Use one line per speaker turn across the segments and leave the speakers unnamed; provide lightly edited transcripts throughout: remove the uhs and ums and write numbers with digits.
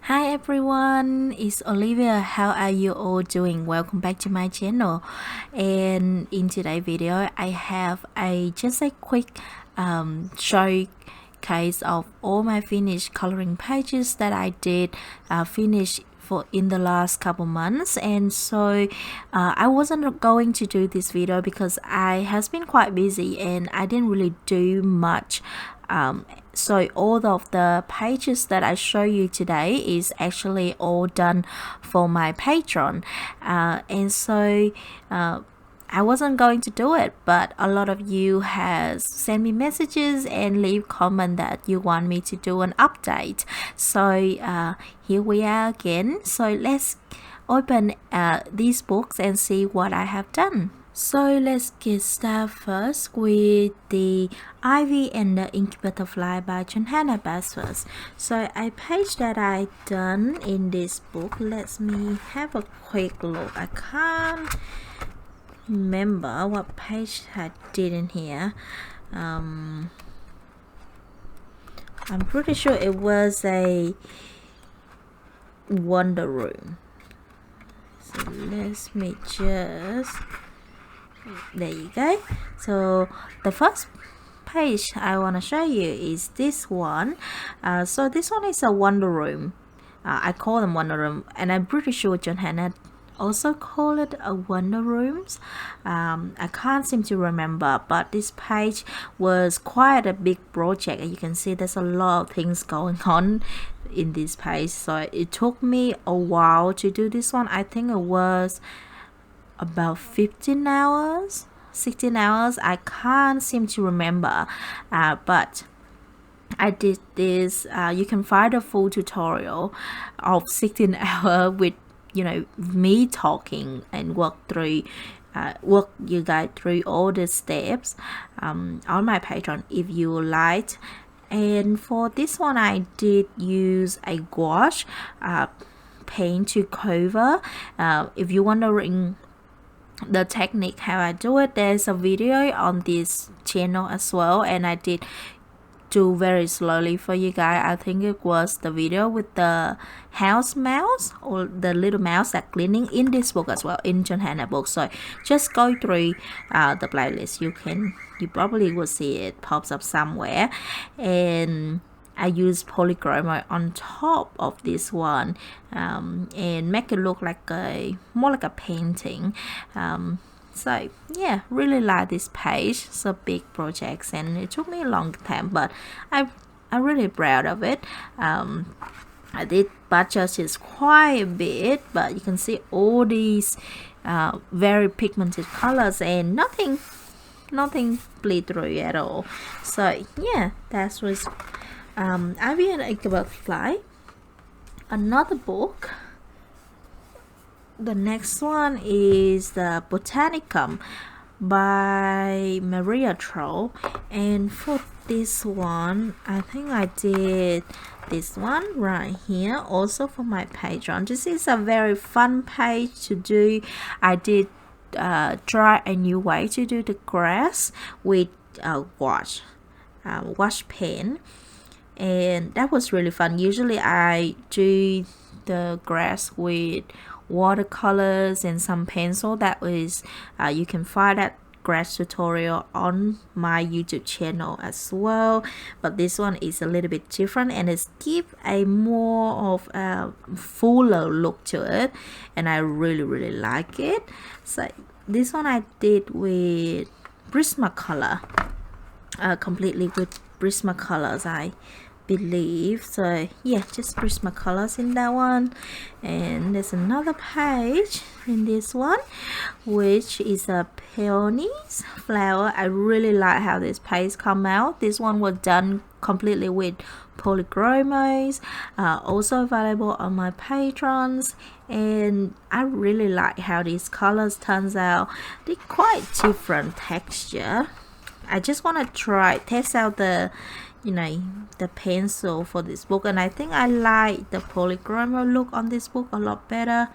Hi everyone, it's Olivia. How are you all doing? Welcome back to my channel. And in today's video, I have just a quick showcase of all my finished coloring pages that I did finish for in the last couple months. And so I wasn't going to do this video because I has been quite busy and I didn't really do much. So all of the pages that I show you today is actually all done for my Patreon, and so I wasn't going to do it, but a lot of you has sent me messages and leave comment that you want me to do an update. So here we are again. So let's open these books and see what I have done. So let's get started first with the Ivy and the Ink Butterfly by Johanna Basford. So a page that I done in this book, let me have a quick look. I can't remember what page I did in here. I'm pretty sure it was a Wonder Room. So let me just... There you go. So the first page I want to show you is this one. So this one is a Wonder Room. I call them Wonder Room, and I'm pretty sure Johanna also call it a Wonder Rooms. I can't seem to remember, but this page was quite a big project. You can see there's a lot of things going on in this page, so it took me a while to do this one. I think it was about 15 hours, 16 hours. I can't seem to remember, but I did this. You can find a full tutorial of 16 hours with me talking and walk you guys through all the steps on my Patreon if you liked. And for this one I did use a gouache paint to cover. If you're wondering the technique how I do it, there's a video on this channel as well, and I did do very slowly for you guys. I think it was the video with the house mouse or the little mouse that cleaning in this book as well, in Johanna book. So just go through the playlist. You probably will see it pops up somewhere. And I use polychroma on top of this one and make it look like more like a painting. So yeah, really like this page. It's a big project and it took me a long time, but I'm really proud of it. I did budget is quite a bit, but you can see all these very pigmented colors and nothing bleed through at all. So yeah, that was Ivy and Ink Butterfly. Another book. The next one is the Botanicum by Trolle. And for this one, I think I did this one right here also for my Patreon. This is a very fun page to do. I did try a new way to do the grass with wash pen, and that was really fun. Usually I do the grass with watercolors and some pencil. That is you can find that grass tutorial on my YouTube channel as well, but this one is a little bit different and it's give a more of a fuller look to it, and I really like it. So this one I did with Prismacolor, completely with Prismacolors I believe. So yeah, just Prismacolors in that one. And there's another page in this one which is a peonies flower. I really like how this page come out. This one was done completely with polychromos, also available on my patrons, and I really like how these colors turns out. They're quite different texture. I just want to test out the pencil for this book, and I think I like the polychroma look on this book a lot better.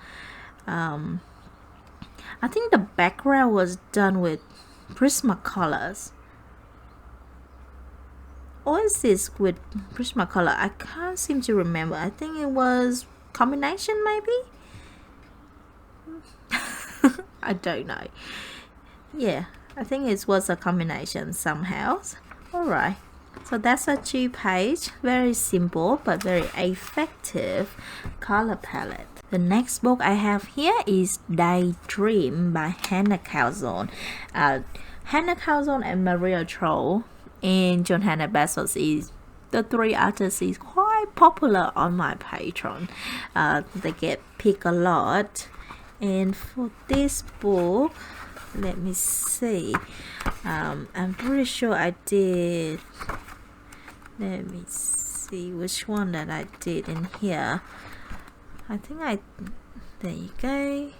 I think the background was done with Prismacolors. Oasis with Prismacolor. I can't seem to remember. I think it was combination maybe. I don't know. Yeah, I think it was a combination somehow. Alright, so that's a 2-page, very simple but very effective color palette. The next book I have here is Daydream by Hanna Karlzon. Hanna Karlzon and Maria Trolle and Johanna Basford is the 3 artists is quite popular on my Patreon. They get picked a lot. And for this book, let me see. I'm pretty sure I did. Let me see which one that I did in here. I think there you go.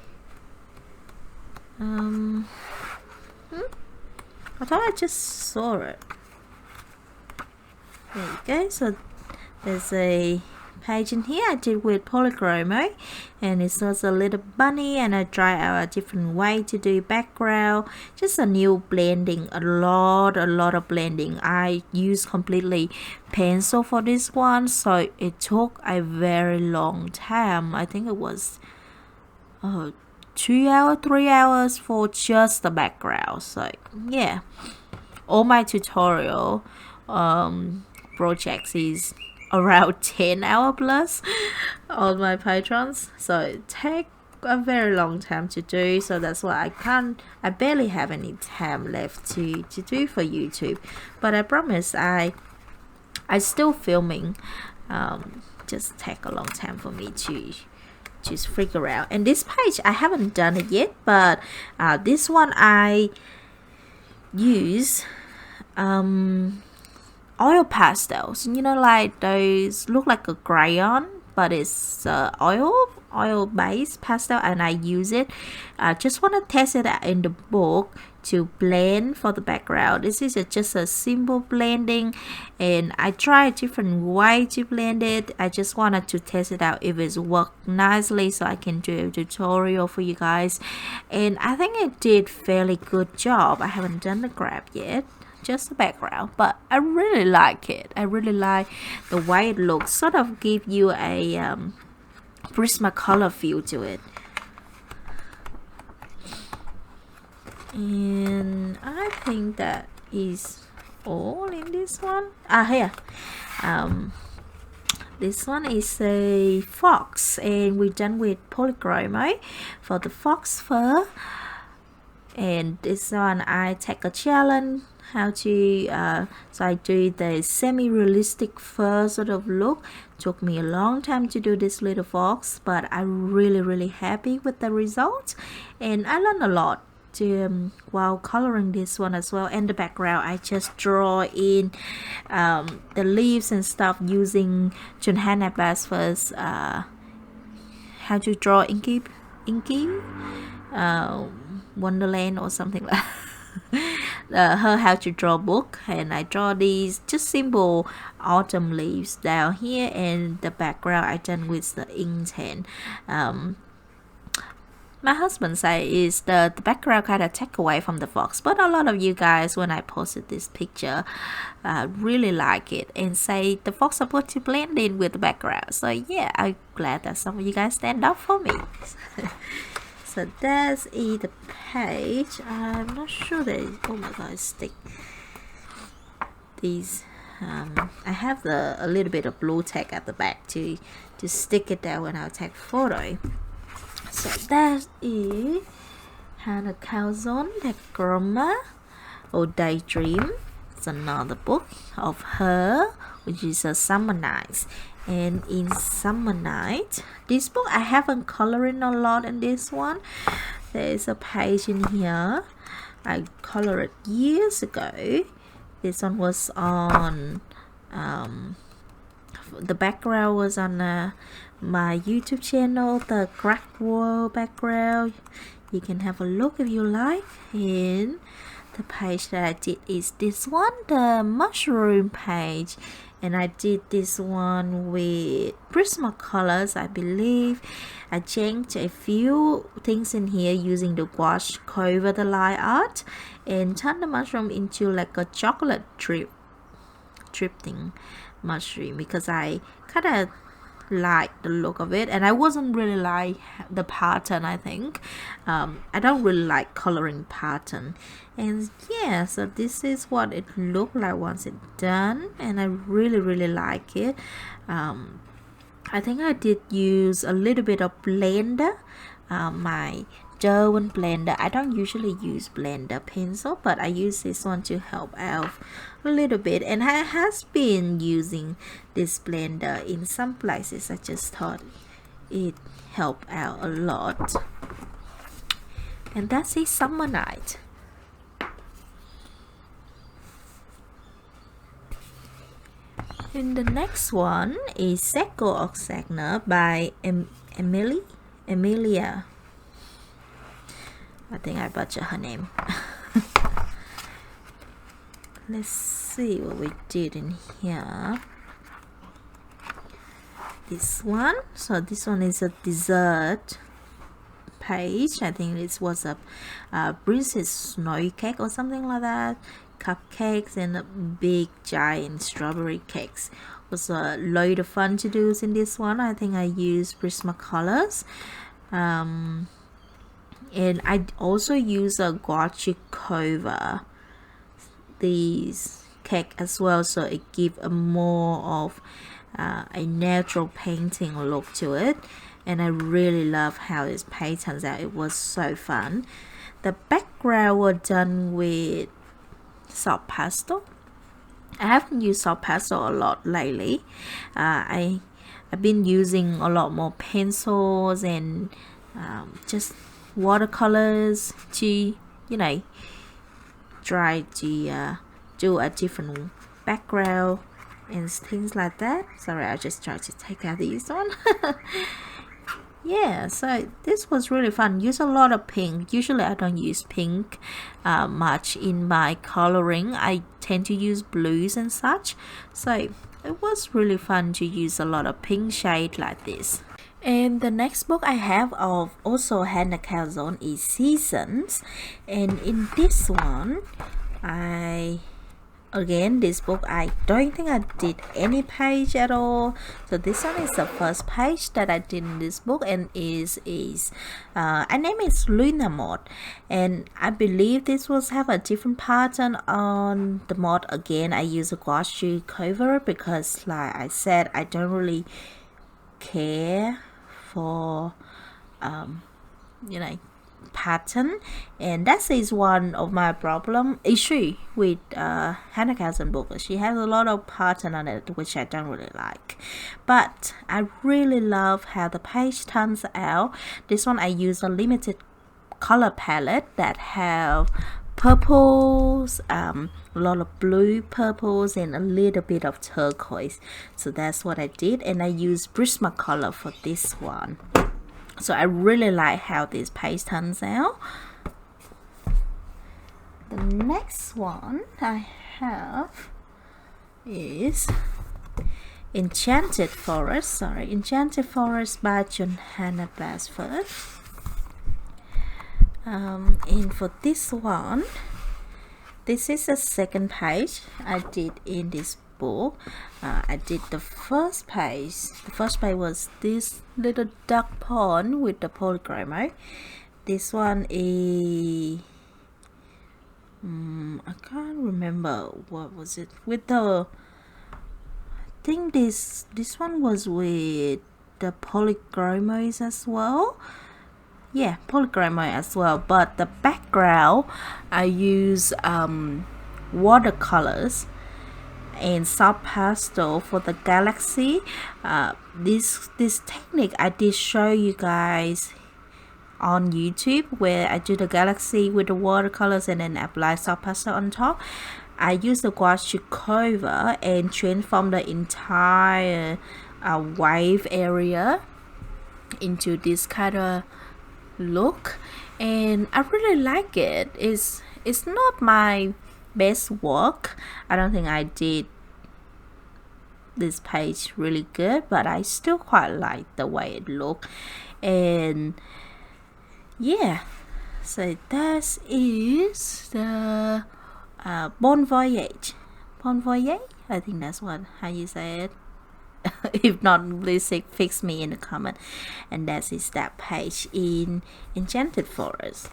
I thought I just saw it. There you go. So there's a page in here I did with polychromo, and it's also a little bunny, and I try out a different way to do background, just a new blending, a lot of blending. I use completely pencil for this one, so it took a very long time. I think it was 2 hours, 3 hours for just the background. So yeah, all my tutorial projects is around 10 hours plus on my patrons, so it takes a very long time to do. So that's why I barely have any time left to do for YouTube, but I promise I still filming. Just take a long time for me to just figure out. And this page I haven't done it yet, but this one I use oil pastels, you know, like those look like a crayon, but it's oil based pastel, and I use it. I just want to test it out in the book to blend for the background. This is just a simple blending, and I try a different way to blend it. I just wanted to test it out if it's worked nicely, so I can do a tutorial for you guys, and I think it did fairly good job. I haven't done the grab yet, just the background, but I really like it. I really like the way it looks, sort of give you a Prismacolor feel to it. And I think that is all in this one. Here, this one is a fox, and we're done with polychromo for the fox fur. And this one I take a challenge how to so I do the semi-realistic fur sort of look. Took me a long time to do this little fox, but I'm really happy with the results, and I learned a lot while coloring this one as well. And the background I just draw in the leaves and stuff using Johanna Basford's how to draw Inky Wonderland or something like that. Her how to draw book, and I draw these just simple autumn leaves down here, and the background I done with the inkten. My husband say is the background kind of take away from the fox, but a lot of you guys, when I posted this picture, really like it and say the fox supposed to blend in with the background. So yeah, I'm glad that some of you guys stand up for me. So that's it, the page. I'm not sure that is, oh my god, stick these. I have a little bit of blue tack at the back to stick it there when I take photo. So that is Hanna Karlzon, the Grammar or Daydream. It's another book of her, which is a Summer Nights. And in Summer Night, this book I haven't coloring a lot in this one. There is a page in here I colored it years ago. This one was on the background was on my YouTube channel, the Crack World background. You can have a look if you like. And the page that I did is this one, the mushroom page, and I did this one with Prismacolors, I believe. I changed a few things in here using the gouache cover the line art and turned the mushroom into like a chocolate drip drifting mushroom, because I kind of like the look of it, and I wasn't really like the pattern. I think I don't really like coloring pattern, and yeah, so this is what it looked like once it's done, and I really like it. I think I did use a little bit of blender, my German blender. I don't usually use blender pencil, but I use this one to help out a little bit, and I has been using this blender in some places. I just thought it helped out a lot. And that's a summer night. And the next one is Seco Oxagna by Emelie. I think I butchered her name. Let's see what we did in here. This one. So this one is a dessert page. I think this was a princess snow cake or something like that. Cupcakes and a big giant strawberry cakes. Was a load of fun to do in this one. I think I used Prismacolors. And I also use a gouache cover these cake as well, so it gives a more of a natural painting look to it, and I really love how this page turns out. It was so fun. The background was done with soft pastel. I haven't used soft pastel a lot lately. I've been using a lot more pencils and just watercolors to, you know, try to do a different background and things like that. Sorry, I just tried to take out this one. Yeah, so this was really fun. Use a lot of pink. Usually I don't use pink much in my coloring. I tend to use blues and such, so it was really fun to use a lot of pink shade like this. And the next book I have of also Hanna Karlzon is Seasons, and in this one this book I don't think I did any page at all. So this one is the first page that I did in this book, and I name it Lunar Mod, and I believe this was have a different pattern on the mod. Again, I use a gouache cover because, like I said, I don't really care for pattern, and that is one of my issue with Hanna Karlzon book. She has a lot of pattern on it, which I don't really like, but I really love how the page turns out. This one I use a limited color palette that have purples, a lot of blue, purples, and a little bit of turquoise. So that's what I did, and I used Prismacolor for this one. So I really like how this page turns out. The next one I have is Enchanted Forest. Enchanted Forest by Johanna Basford. And for this one, this is the second page I did in this book. I did the first page. The first page was this little duck pond with the polychrome. This one is I can't remember what was it with the. I think this one was with the polychromos as well. Yeah, polychrome as well, but the background I use watercolors and soft pastel for the galaxy. This technique I did show you guys on YouTube, where I do the galaxy with the watercolors and then apply soft pastel on top. I use the gouache cover and transform the entire wave area into this kind of look, and I really like it. It's not my best work. I don't think I did this page really good, but I still quite like the way it looked. And yeah, so that is the Bon Voyage. I think that's how you say it. If not, please fix me in the comment. And that is that page in Enchanted Forest.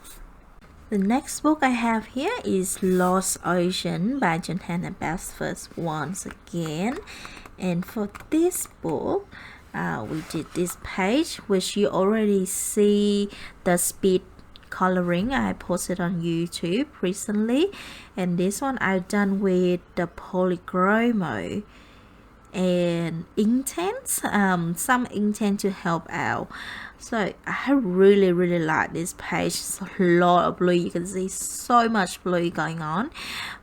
The next book I have here is Lost Ocean by Johanna Basford once again. And for this book, we did this page, which you already see the speed coloring I posted on YouTube recently. And this one I've done with the polychromo and intent, some intent to help out. So I really like this page. It's a lot of blue. You can see so much blue going on,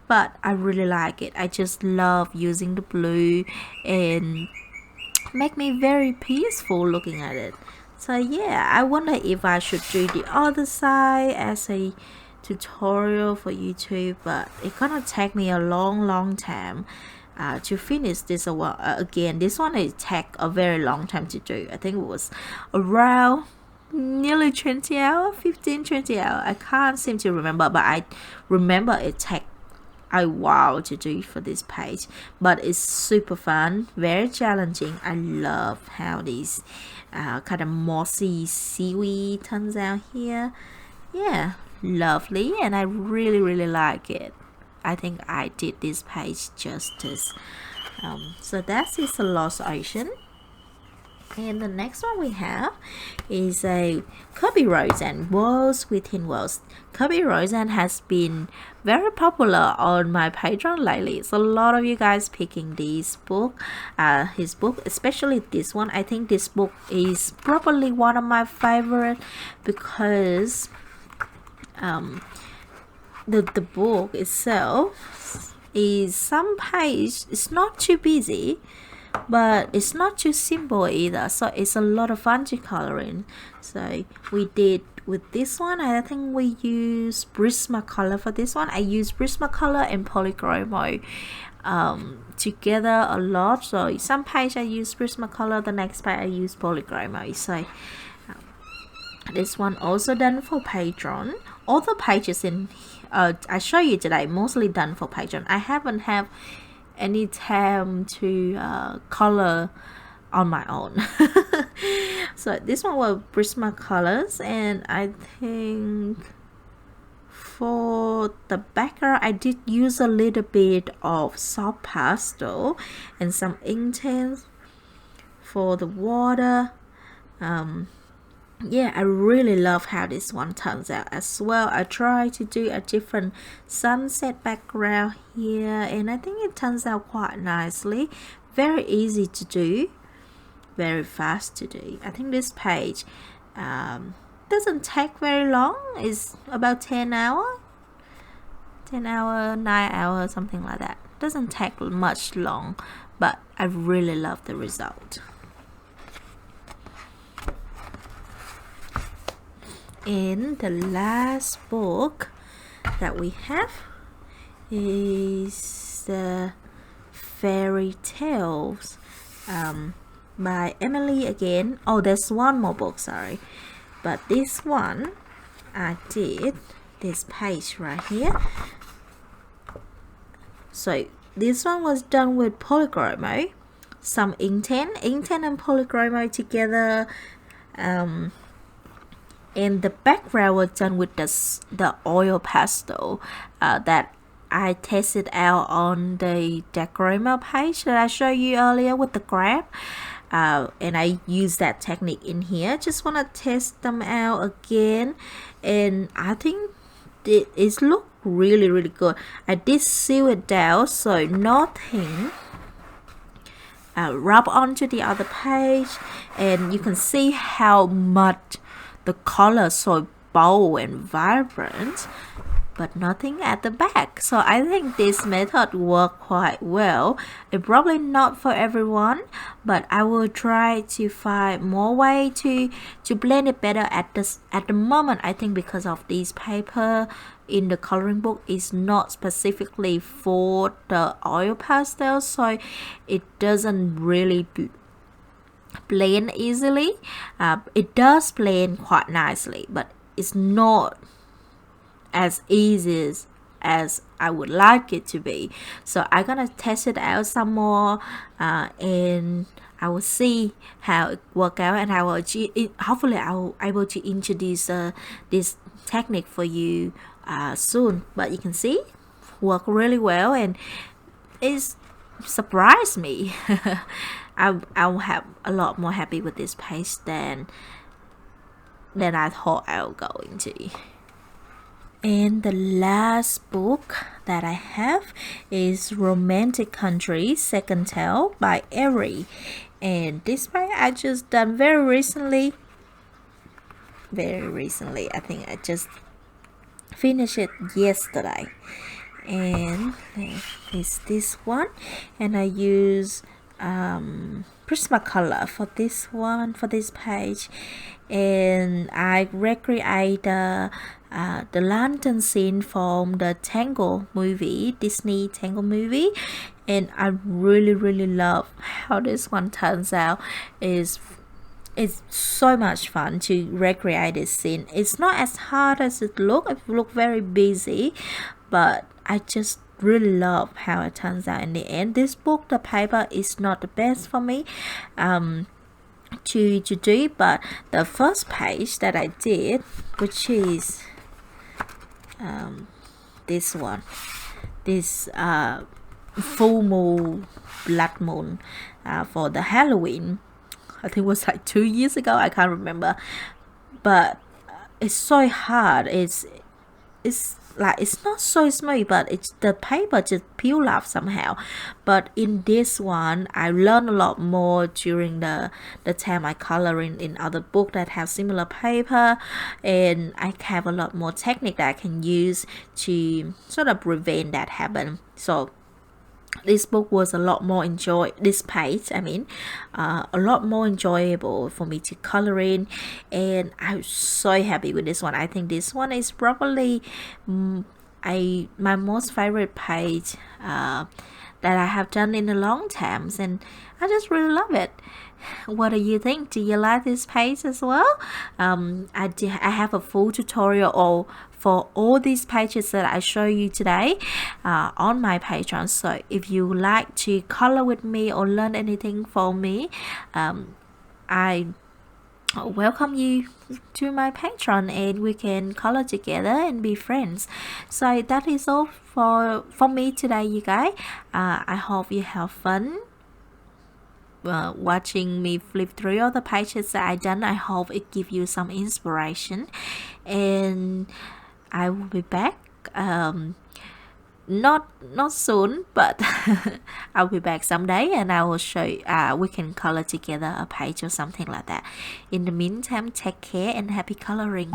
but I really like it. I just love using the blue and make me very peaceful looking at it. So yeah, I wonder if I should do the other side as a tutorial for YouTube, but it's gonna take me a long time to finish this. Again, this one it take a very long time to do. I think it was around nearly 20 hours, 15-20 hours. I can't seem to remember, but I remember it take a while to do for this page, but it's super fun, very challenging. I love how these kind of mossy seaweed turns out here. Yeah, lovely, and I really like it. I think I did this page justice. So that is the Lost Ocean. And the next one we have is a Cubby Rosen, Worlds Within Worlds. Cubby Rosen has been very popular on my Patreon lately. So a lot of you guys picking this book, his book, especially this one. I think this book is probably one of my favorite because the book itself is some page. It's not too busy, but it's not too simple either, so it's a lot of fun to coloring. So we did with this one, I think we use Prismacolor for this one. I use Prismacolor and polychromo together a lot. So some page I use Prismacolor, the next page I use polychromo. So this one also done for Patreon. All the pages in I show you today mostly done for Patreon. I haven't have any time to color on my own. So this one was Prismacolors, and I think for the background I did use a little bit of soft pastel and some intense for the water. Yeah, I really love how this one turns out as well. I try to do a different sunset background here, and I think it turns out quite nicely. Very easy to do, very fast to do. I think this page doesn't take very long. It's about 10 hours, 9 hours, something like that. Doesn't take much long, but I really love the result. And the last book that we have is the Fairy Tales by Emelie again. Oh, there's one more book, sorry, but this one I did this page right here. So this one was done with polychromo, some intent and polychromo together, and the background was done with the oil pastel that I tested out on the diorama page that I showed you earlier with the graph, and I used that technique in here. Just want to test them out again, and I think it look really good. I did seal it down so nothing rub onto the other page, and you can see how much the color so bold and vibrant, but nothing at the back. So I think this method worked quite well. It's probably not for everyone, but I will try to find more way to blend it better at the moment. I think because of this paper in the coloring book is not specifically for the oil pastel, so it doesn't really blend easily. It does blend quite nicely, but it's not as easy as I would like it to be. So I'm gonna test it out some more, and I will see how it work out, and I will hopefully I will able to introduce this technique for you soon. But you can see work really well, and it's surprised me. I'll have a lot more happy with this page than I thought I was going to. And the last book that I have is Romantic Country Second Tale by Eriy. And this page I just done very recently. I think I just finished it yesterday. And it's this one, and I use Prismacolor for this one, for this page, and I recreate the lantern scene from the Tangle movie, Disney Tangle movie, and I really love how this one turns out. It's so much fun to recreate this scene. It's not as hard as it looks. It looks very busy, but I just really love how it turns out in the end. This book, the paper is not the best for me to do, but the first page that I did, which is this one, this full moon, blood moon, for the Halloween, I think it was like 2 years ago, I can't remember, but it's so hard. It's like, it's not so smooth, but it's the paper just peel off somehow. But in this one, I learned a lot more during the time I coloring in other books that have similar paper, and I have a lot more technique that I can use to sort of prevent that happen. So this book was a lot more this page, a lot more enjoyable for me to color in, and I'm so happy with this one. I think this one is probably my most favorite page that I have done in a long time, and I just really love it. What do you think? Do you like this page as well? I have a full tutorial for all these pages that I show you today on my Patreon. So if you like to color with me or learn anything from me, I welcome you to my Patreon, and we can color together and be friends. So that is all for me today, you guys. I hope you have fun watching me flip through all the pages that I done. I hope it gives you some inspiration, and I will be back not soon, but I'll be back someday, and I will show you, we can color together a page or something like that. In the meantime, take care and happy coloring.